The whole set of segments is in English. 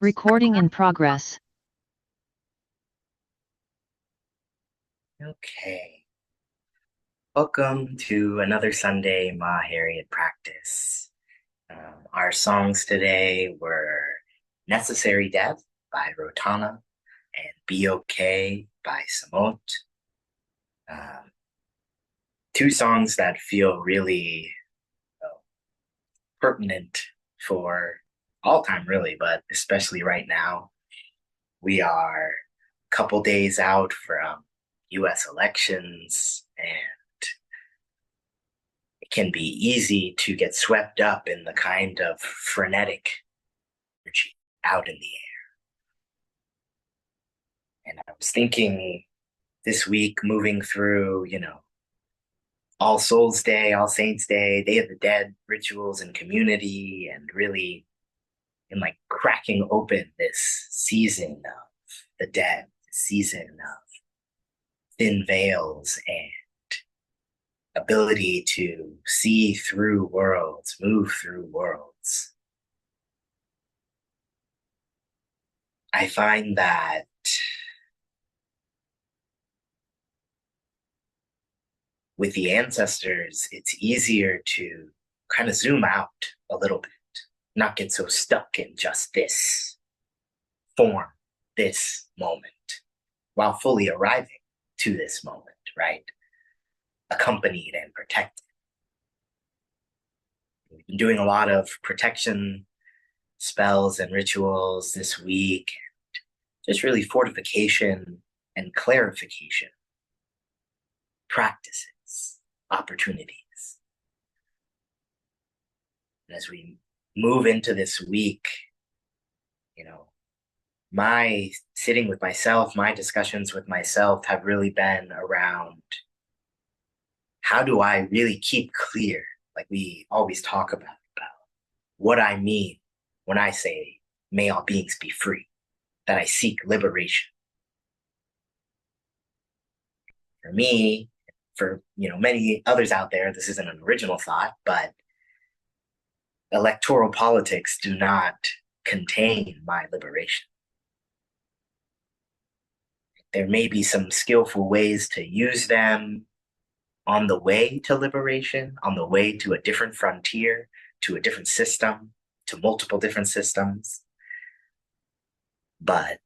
Recording in progress. Okay. Welcome to another Sunday Harriet practice. Our songs today were Necessary Death by Rotana and Be Okay by Samot. Um, Two songs that feel really uh, pertinent for all time, really, but especially right now. We are a couple days out from US elections, and it can be easy to get swept up in the kind of frenetic energy out in the air. And I was thinking this week, moving through, All Souls Day, All Saints Day, Day of the Dead rituals and community, and really in like cracking open this season of the dead, season of thin veils and ability to see through worlds, move through worlds. I find that with the ancestors, it's easier to kind of zoom out a little bit, not get so stuck in just this form, this moment, while fully arriving to this moment, right? Accompanied and protected. We've been doing a lot of protection spells and rituals this week, just really fortification and clarification practices, opportunities. And as we move into this week, you know, my sitting with myself, my discussions with myself have really been around how do I really keep clear, like we always talk about what I mean when I say, may all beings be free, that I seek liberation. For me, for many others out there, this isn't an original thought, but electoral politics do not contain my liberation. There may be some skillful ways to use them on the way to liberation, on the way to a different frontier, to a different system, to multiple different systems. But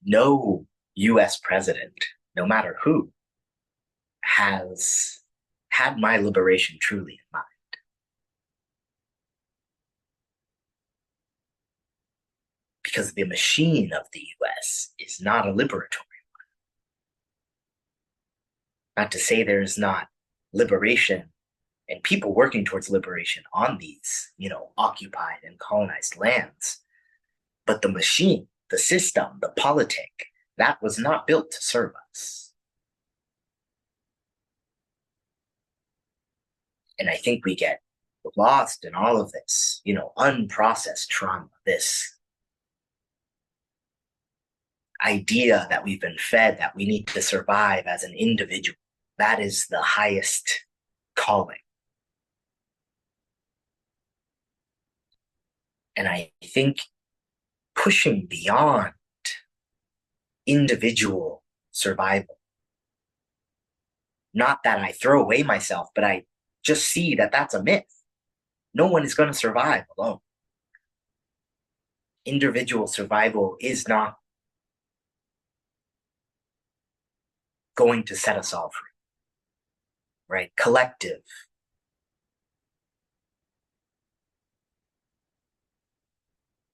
no US president, no matter who, has had my liberation truly in mind. Because the machine of the US is not a liberatory. Not to say there's not liberation and people working towards liberation on these, occupied and colonized lands. But the machine, the system, the politic, that was not built to serve us. And I think we get lost in all of this, unprocessed trauma, this idea that we've been fed that we need to survive as an individual. That is the highest calling. And I think pushing beyond individual survival, not that I throw away myself, but I just see that that's a myth. No one is going to survive alone. Individual survival is not going to set us all free, right? Collective,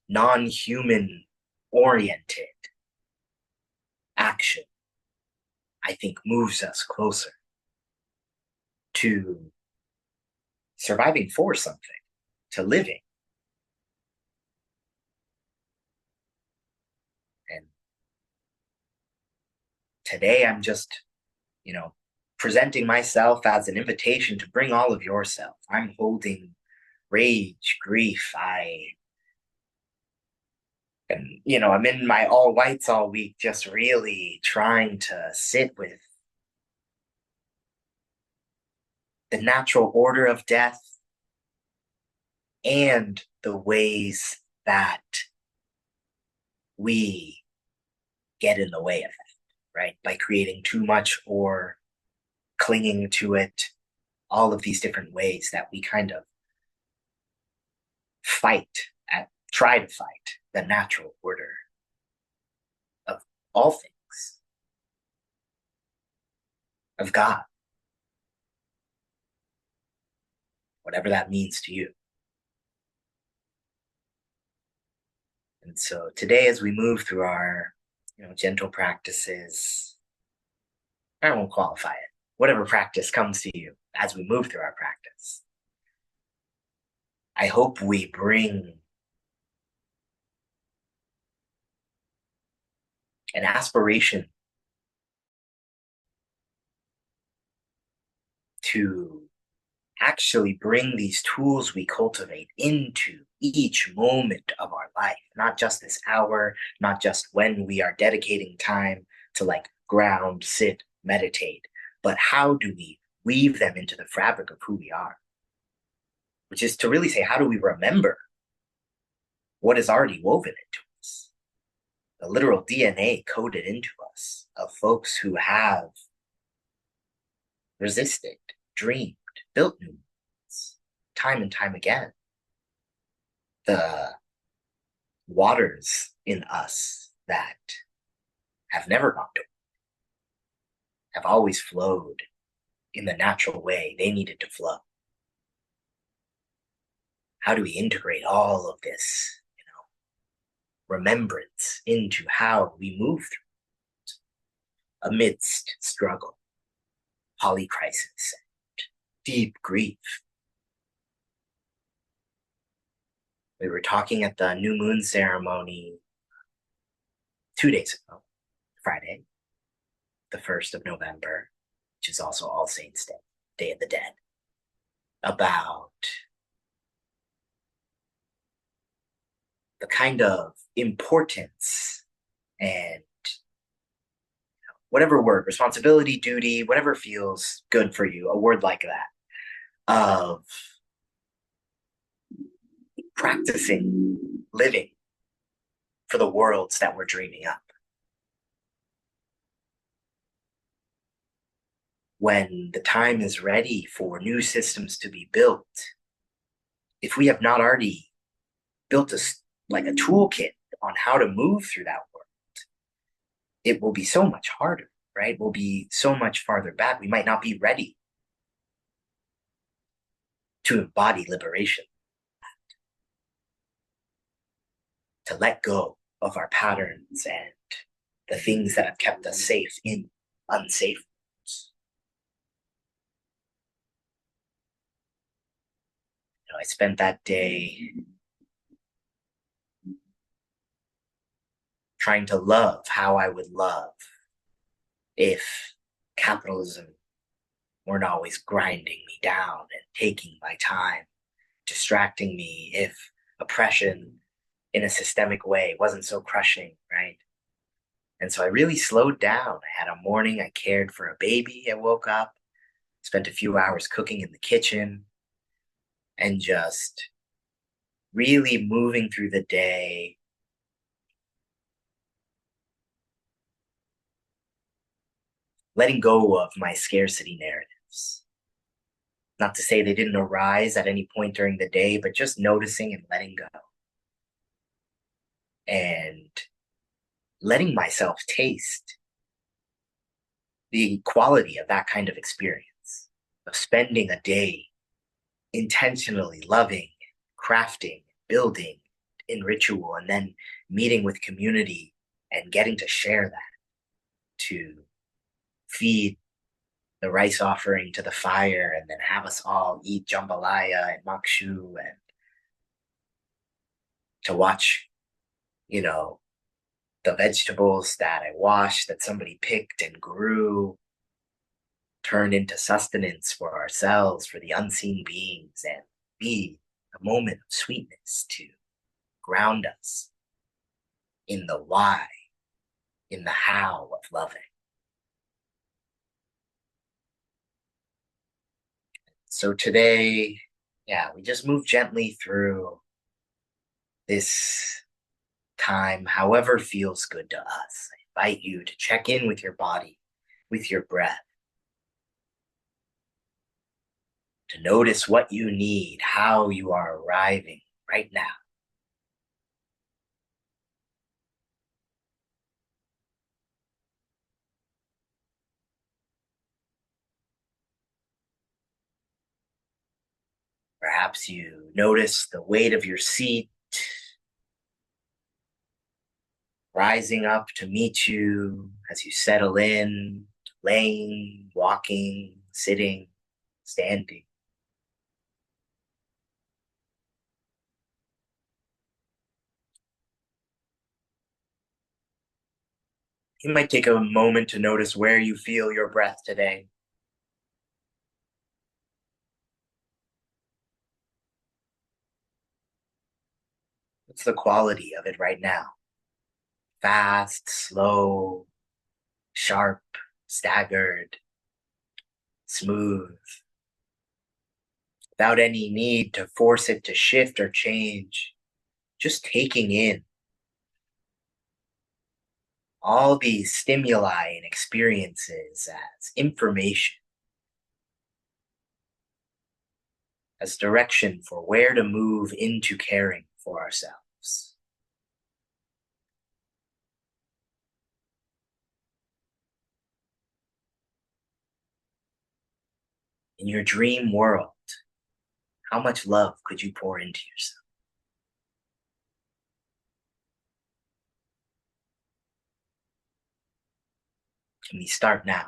non-human oriented action, I think, moves us closer to surviving for something, to living. And today I'm just, presenting myself as an invitation to bring all of yourself. I'm holding rage, grief. I'm in my all whites all week, just really trying to sit with the natural order of death and the ways that we get in the way of that, right? By creating too much or clinging to it, all of these different ways that we kind of try to fight the natural order of all things, of God, whatever that means to you. And so today, as we move through our, gentle practices, I won't qualify it. Whatever practice comes to you as we move through our practice, I hope we bring an aspiration to actually bring these tools we cultivate into each moment of our life, not just this hour, not just when we are dedicating time to like ground, sit, meditate, but how do we weave them into the fabric of who we are? Which is to really say, how do we remember what is already woven into us? The literal DNA coded into us of folks who have resisted, dreamed, built new ones, time and time again. The waters in us that have never gone to, have always flowed in the natural way they needed to flow. How do we integrate all of this, remembrance into how we move through amidst struggle, polycrisis, and deep grief? We were talking at the new moon ceremony 2 days ago, Friday, the 1st of November, which is also All Saints' Day, Day of the Dead, about the kind of importance and whatever word, responsibility, duty, whatever feels good for you, a word like that, of practicing living for the worlds that we're dreaming up. When the time is ready for new systems to be built, if we have not already built like a toolkit on how to move through that world, it will be so much harder, right? We'll be so much farther back. We might not be ready to embody liberation, to let go of our patterns and the things that have kept us safe in unsafe rooms. I spent that day trying to love how I would love if capitalism weren't always grinding me down and taking my time, distracting me, if oppression in a systemic way wasn't so crushing, right? And so I really slowed down. I had a morning, I cared for a baby. I woke up, spent a few hours cooking in the kitchen, and just really moving through the day, letting go of my scarcity narratives. Not to say they didn't arise at any point during the day, but just noticing and letting go. And letting myself taste the quality of that kind of experience, of spending a day intentionally loving, crafting, building in ritual, and then meeting with community and getting to share that, to feed the rice offering to the fire and then have us all eat jambalaya and makshu, and to watch, the vegetables that I washed, that somebody picked and grew, turn into sustenance for ourselves, for the unseen beings, and be a moment of sweetness to ground us in the why, in the how of loving. So today, yeah, we just move gently through this time, however feels good to us. I invite you to check in with your body, with your breath, to notice what you need, how you are arriving right now. Perhaps you notice the weight of your seat rising up to meet you as you settle in, laying, walking, sitting, standing. You might take a moment to notice where you feel your breath today. What's the quality of it right now? Fast, slow, sharp, staggered, smooth, without any need to force it to shift or change, just taking in all these stimuli and experiences as information, as direction for where to move into caring for ourselves. In your dream world, how much love could you pour into yourself? Can we start now?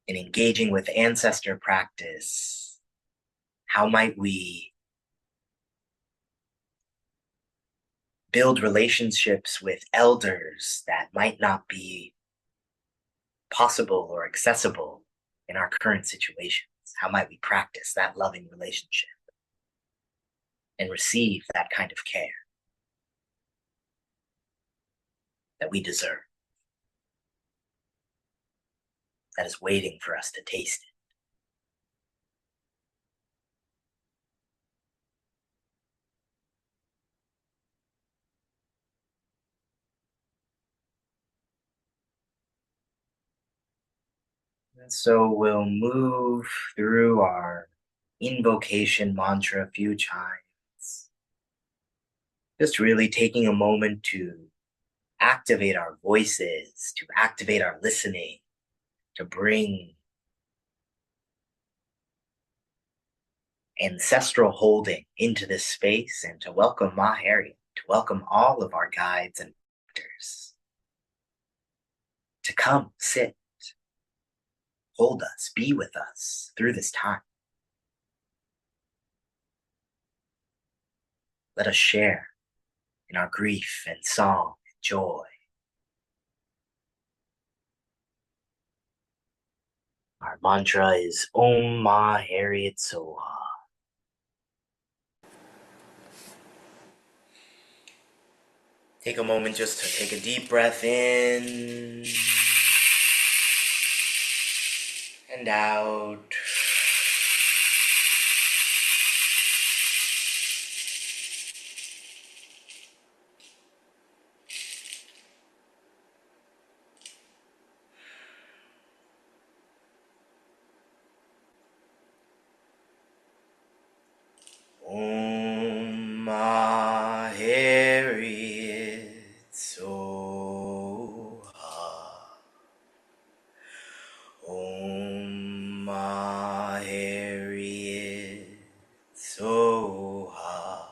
In engaging with ancestor practice, how might we build relationships with elders that might not be possible or accessible in our current situations? How might we practice that loving relationship and receive that kind of care that we deserve, that is waiting for us to taste it? And so we'll move through our invocation mantra a few times, just really taking a moment to activate our voices, to activate our listening, to bring ancestral holding into this space, and to welcome Ma Harriet, to welcome all of our guides and mentors, to come, sit, hold us, be with us through this time. Let us share in our grief and song and joy. Our mantra is Om Ma Harriet Soha. Take a moment just to take a deep breath in and out. Om Ma Harriet Soha. Om Ma Harriet Soha.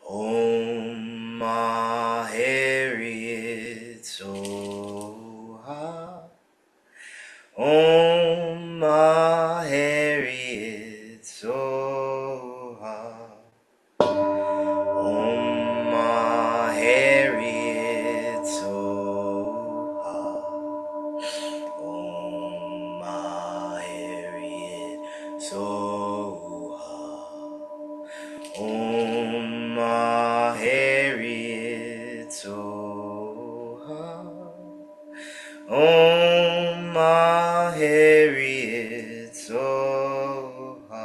Om Ma Harriet Soha. Om Ma Harriet Soha. Om Ma Harriet Soha. Om Ma Harriet Soha. Om Ma Harriet Soha. Om Ma Harriet Soha.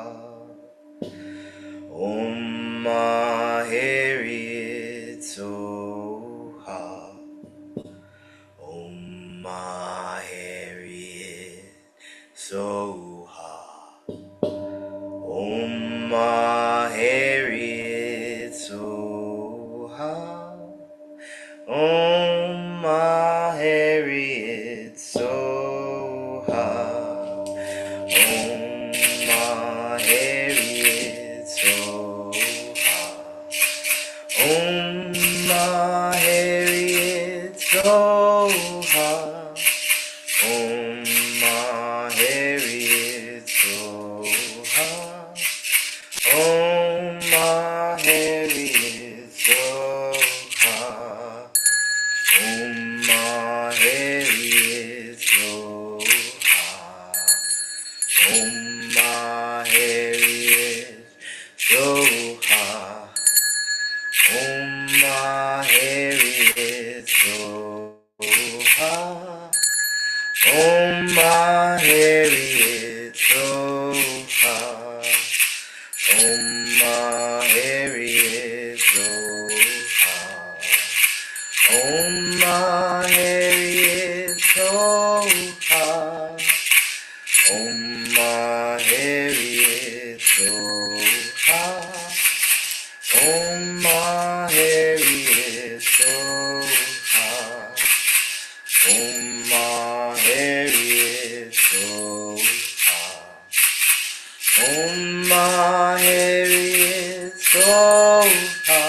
Soha. Ma Harriet Soha. Ma Harriet Soha. Ma Harriet Soha. Ma Harriet Soha. Ma Harriet Soha. Ma Harriet Soha. Ma Harriet Soha. Ma Harriet Soha.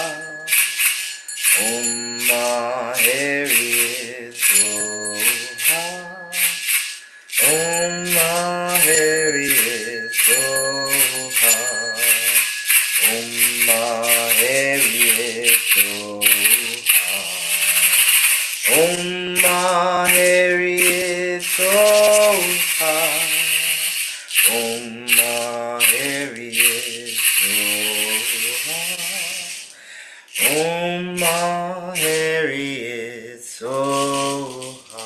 Ma Harriet Soha. Ma Harriet Soha. Ma Harriet Soha. Ma Harriet Soha. Ma Harriet Soha. Ma Harriet Soha.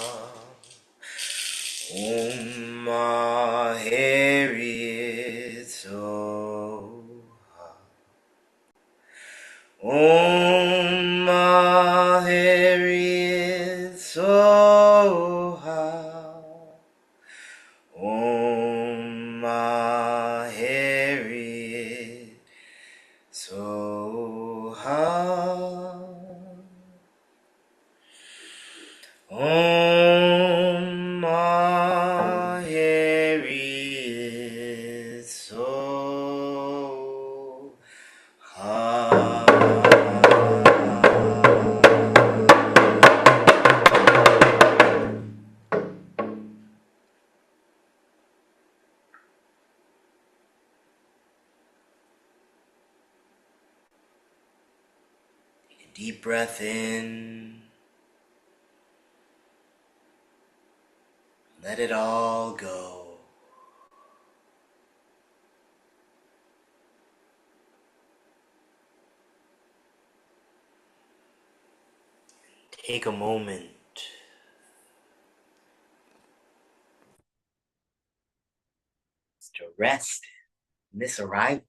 Ma Harriet Soha. Ma Harriet Soha. Ma Harriet Soha. Ma Harriet Soha. Take a deep breath in. Let it all go. Take a moment to rest in this arrival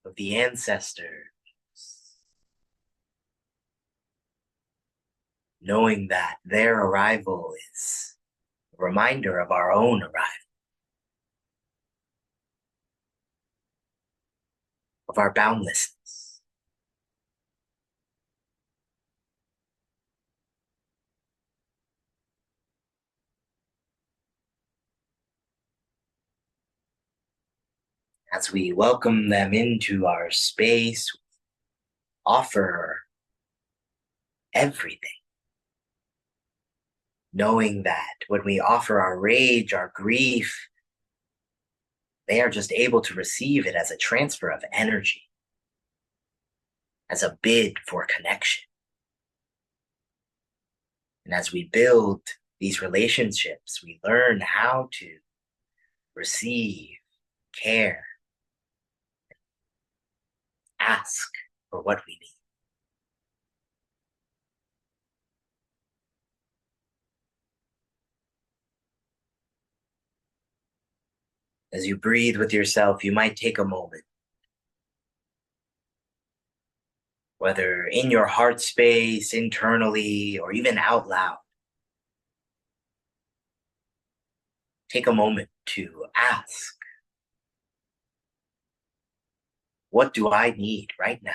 of the ancestors, knowing that their arrival is a reminder of our own arrival, of our boundlessness. As we welcome them into our space, offer everything, knowing that when we offer our rage, our grief, they are just able to receive it as a transfer of energy, as a bid for connection. And as we build these relationships, we learn how to receive, care, ask for what we need. As you breathe with yourself, you might take a moment, whether in your heart space, internally, or even out loud. Take a moment to ask, what do I need right now?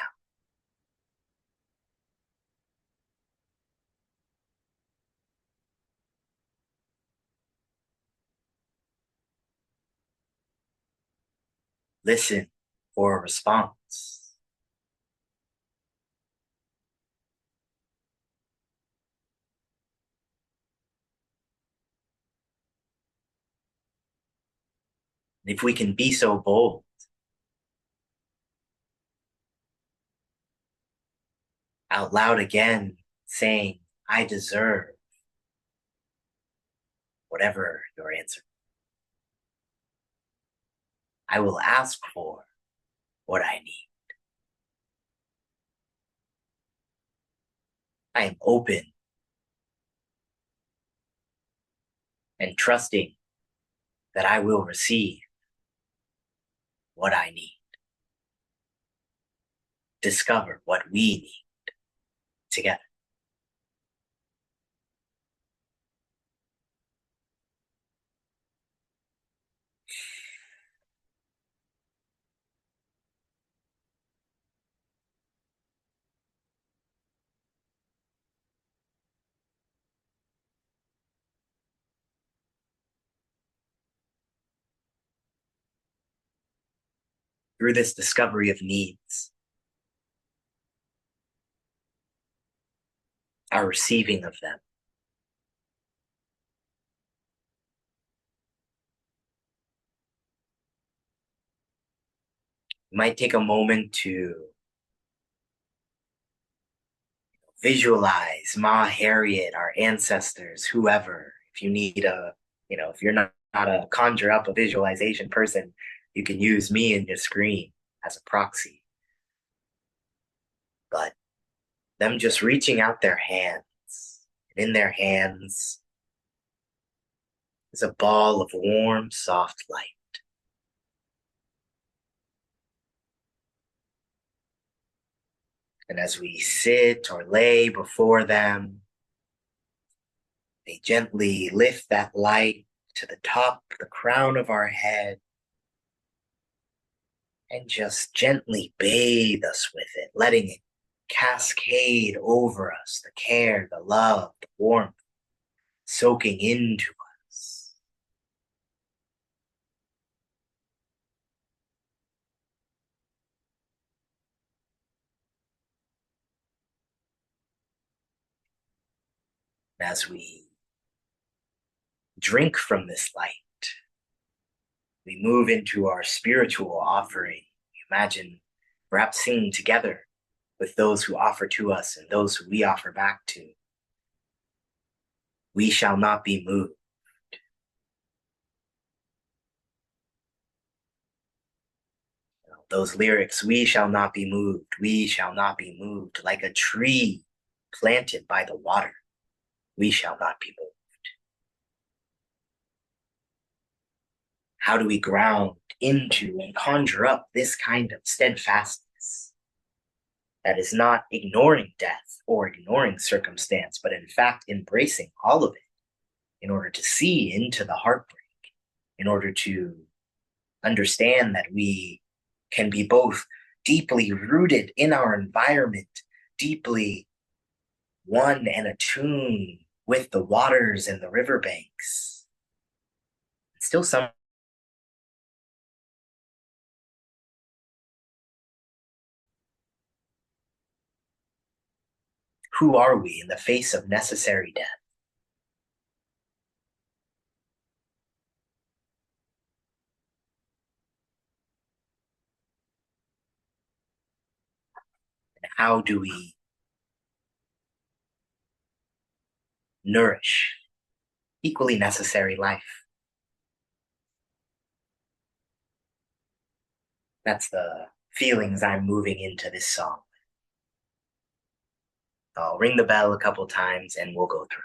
Listen for a response. If we can be so bold, out loud again, saying, I deserve whatever your answer. I will ask for what I need. I am open and trusting that I will receive what I need. Discover what we need together. Through this discovery of needs, our receiving of them, you might take a moment to visualize Ma, Harriet, our ancestors, whoever. If you need if you're not a conjure up a visualization person, you can use me and your screen as a proxy. But them just reaching out their hands, and in their hands is a ball of warm, soft light. And as we sit or lay before them, they gently lift that light to the top, the crown of our head, and just gently bathe us with it, letting it cascade over us, the care, the love, the warmth, soaking into us. And as we drink from this light, we move into our spiritual offering. Imagine perhaps singing together with those who offer to us and those who we offer back to. We shall not be moved. Those lyrics, we shall not be moved, we shall not be moved, like a tree planted by the water, we shall not be moved. How do we ground into and conjure up this kind of steadfastness that is not ignoring death or ignoring circumstance, but in fact embracing all of it in order to see into the heartbreak, in order to understand that we can be both deeply rooted in our environment, deeply one and attuned with the waters and the riverbanks. Still some. Who are we in the face of necessary death? And how do we nourish equally necessary life? That's the feelings I'm moving into this song. I'll ring the bell a couple times and we'll go through.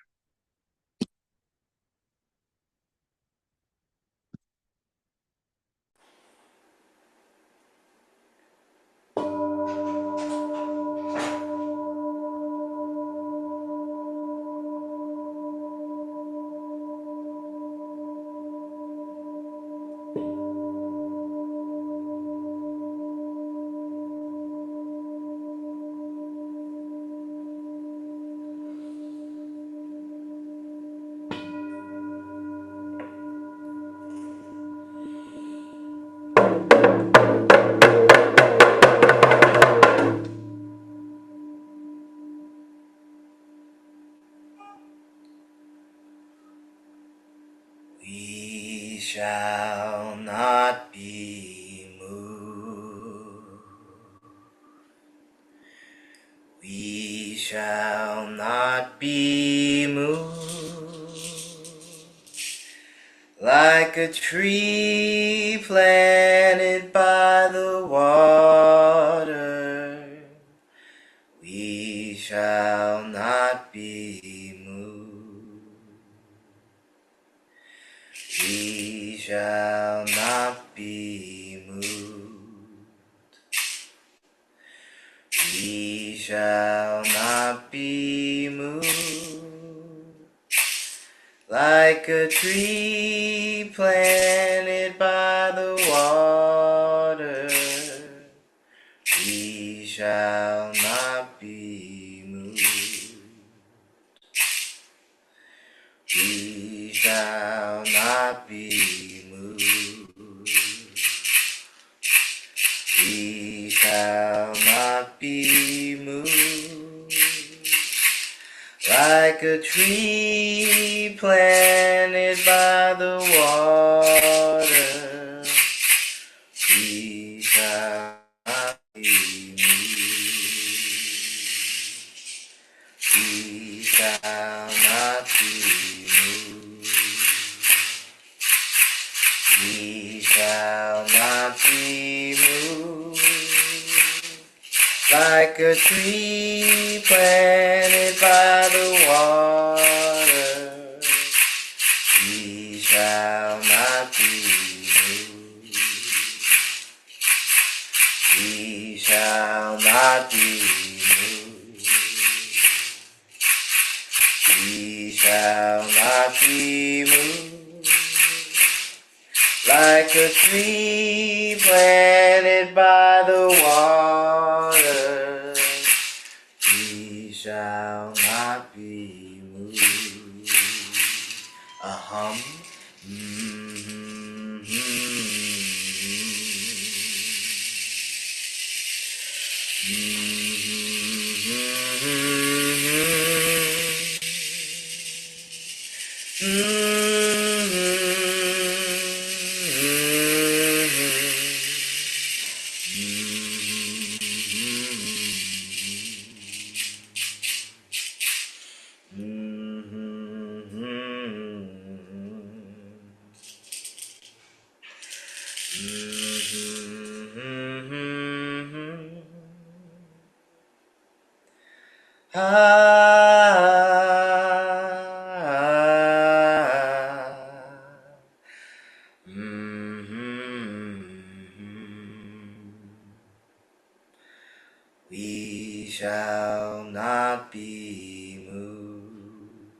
We shall not be moved. We shall not be moved. Like a tree planted by the water, not be moved. We shall not be moved. Like a tree planted by the water, we shall not be moved. We shall not be moved. We shall not be moved. Like a tree planted by the water, we shall not be moved. We shall not be moved. We shall not be moved. Like a tree planted by the water, we shall not be moved. We shall not be moved. We shall not be moved. Like a tree planted by the water, we shall not be moved. A hum. We shall not be moved.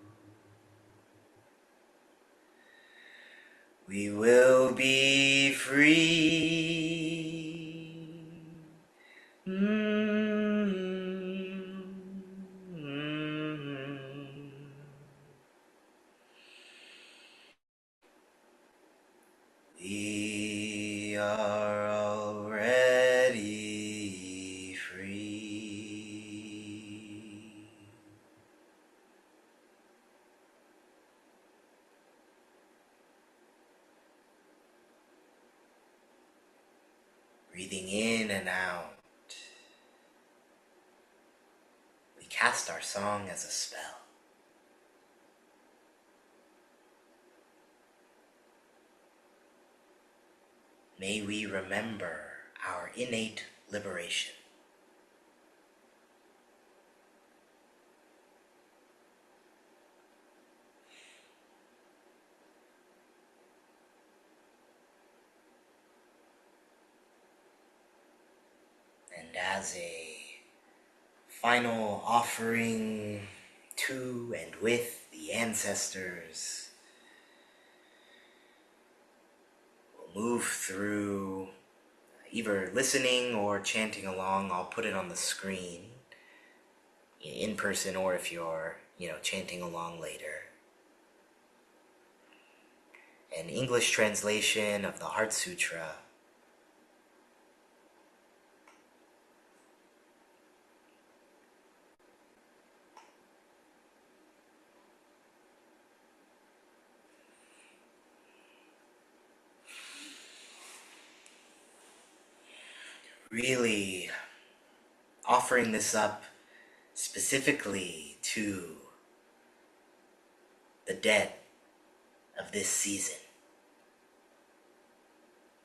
We will be free. We are already free. Breathing in and out, we cast our song as a spell. May we remember our innate liberation. And as a final offering to and with the ancestors, we'll move through either listening or chanting along. I'll put it on the screen in person, or if you're, chanting along later. An English translation of the Heart Sutra. Really offering this up specifically to the dead of this season,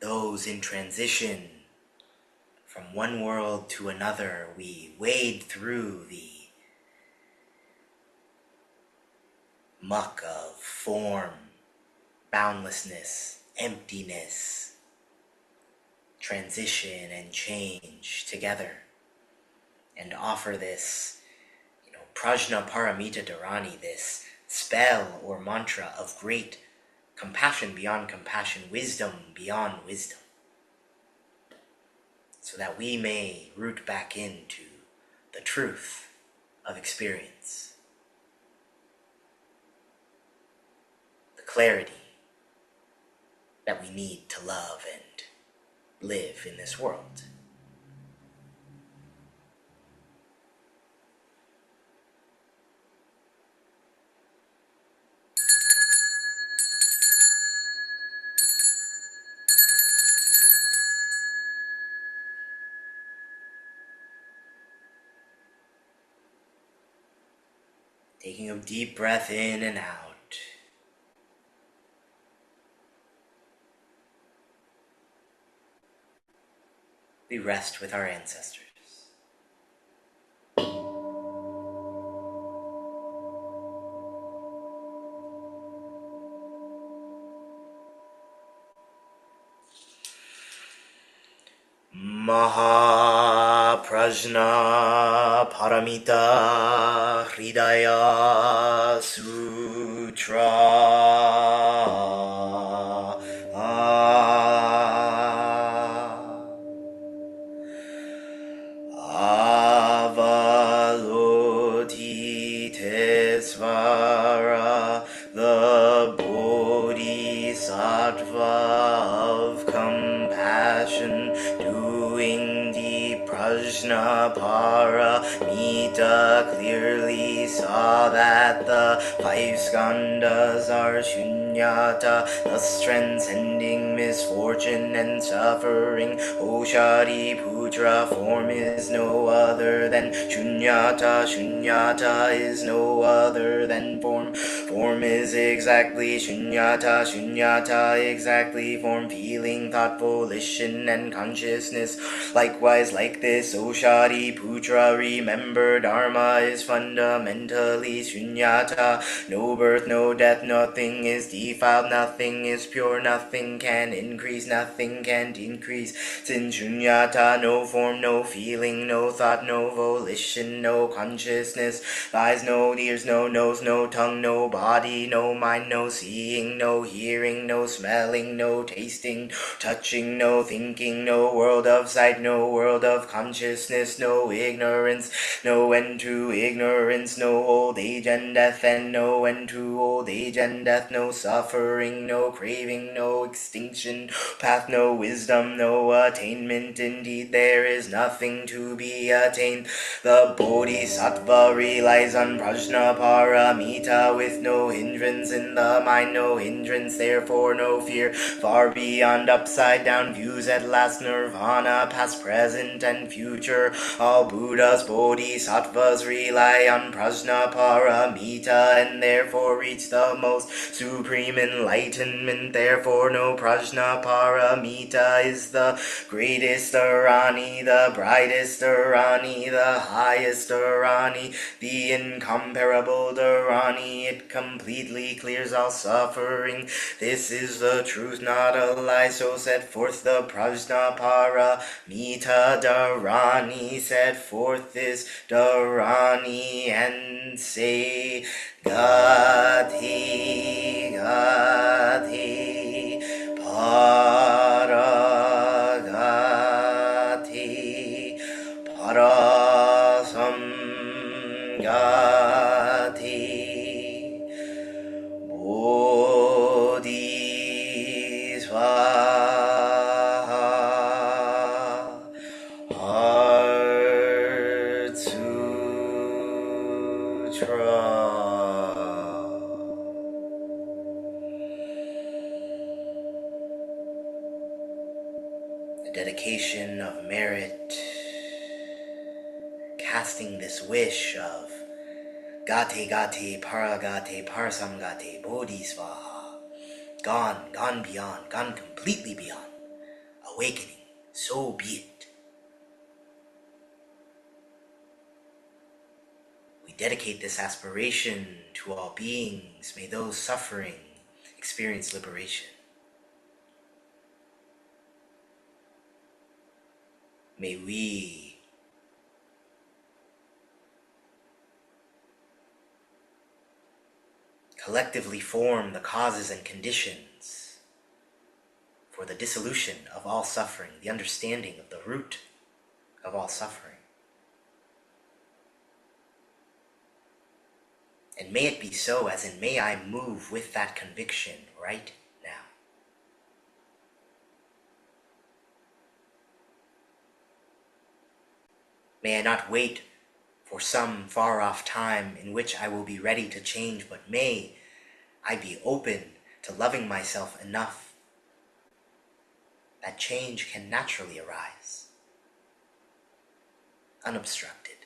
those in transition from one world to another. We wade through the muck of form, boundlessness, emptiness, transition, and change together, and offer this, prajna paramita dharani, this spell or mantra of great compassion beyond compassion, wisdom beyond wisdom, so that we may root back into the truth of experience, the clarity that we need to love and live in this world. Taking a deep breath in and out. We rest with our ancestors. Mahaprajna Paramita Hridaya Sutra. Avalokitesvara, the Bodhisattva of compassion, doing deep prajna paramita, clearly saw that the five skandhas are shunyata, thus transcending misfortune and suffering. O Shariputra, form is no other than shunyata, shunyata is no other than form. Form is exactly shunyata, shunyata exactly form, feeling, thought, volition, and consciousness. Likewise, like this, O Shariputra, remember Dharma is fundamentally shunyata. No birth, no death, nothing is defiled, nothing is pure, nothing can increase, nothing can decrease. Since shunyata, no form, no feeling, no thought, no volition, no consciousness, eyes, no ears, no nose, no tongue, no body, no mind, no seeing, no hearing, no smelling, no tasting, touching, no thinking, no world of sight, no world of consciousness, no ignorance, no end to ignorance, no old age and death, and no end to old age and death, no suffering, no craving, no extinction, path, no wisdom, no attainment. Indeed, there is nothing to be attained. The Bodhisattva relies on prajna paramita with no hindrance in the mind, no hindrance, therefore no fear. Far beyond upside down views, at last nirvana, past, present, and future. All Buddhas, Bodhisattvas rely on prajna paramita and therefore reach the most supreme enlightenment. Therefore no prajna paramita is the greatest dharani, the brightest dharani, the highest dharani, the incomparable dharani. It completely clears all suffering. This is the truth, not a lie. So set forth the prajna paramita dharani. Set forth this dharani and say, Gati, Gati, Paragati, Parasam Gati, Bodhisvaha, Heart Sutra. The dedication of merit, casting this wish of Gate Gate Paragate Parasamgate Bodhisvaha, gone beyond, gone completely beyond, awakening, so be it. We dedicate this aspiration to all beings. May those suffering experience liberation. may we collectively form the causes and conditions for the dissolution of all suffering, the understanding of the root of all suffering. And may it be so, as in may I move with that conviction right now. May I not wait for some far-off time in which I will be ready to change, but may I be open to loving myself enough that change can naturally arise, unobstructed.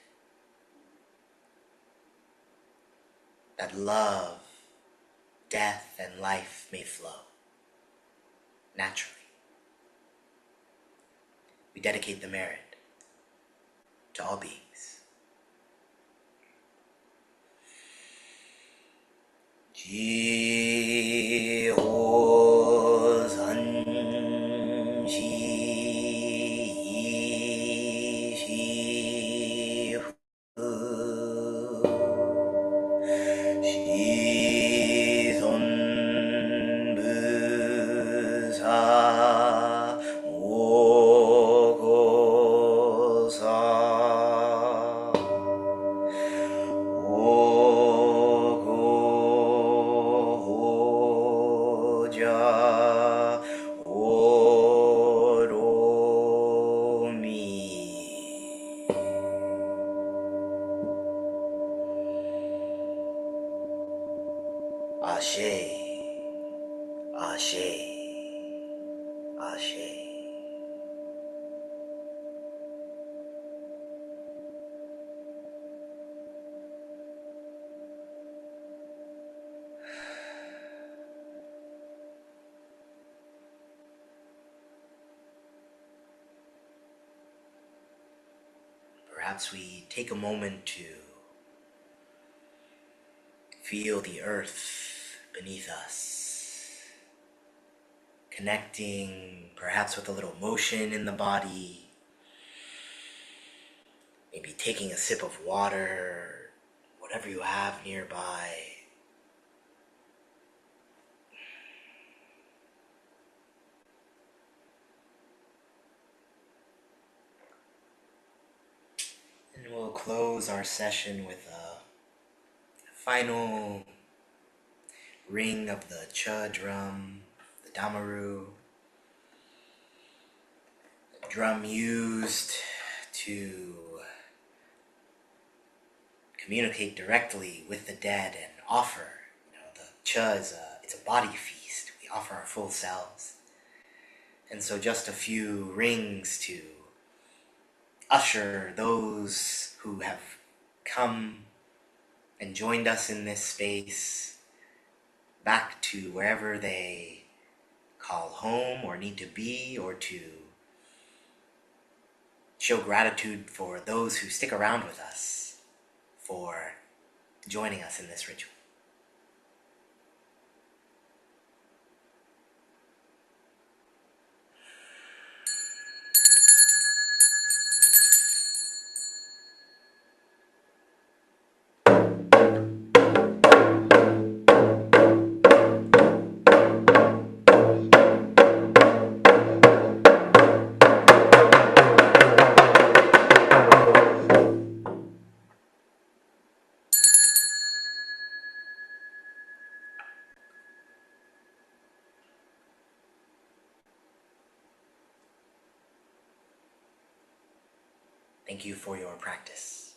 That love, death, and life may flow naturally. We dedicate the merit to all beings. Ji ho san shi hu shi son bu sa mo go sa Ashe, Ashe, Ashe. Perhaps we take a moment to feel the earth beneath us, connecting perhaps with a little motion in the body, maybe taking a sip of water, whatever you have nearby. And we'll close our session with a final ring of the cha drum, the damaru, the drum used to communicate directly with the dead and offer. The cha it's a body feast. We offer our full selves. And so just a few rings to usher those who have come and joined us in this space back to wherever they call home or need to be, or to show gratitude for those who stick around with us for joining us in this ritual. Thank you for your practice.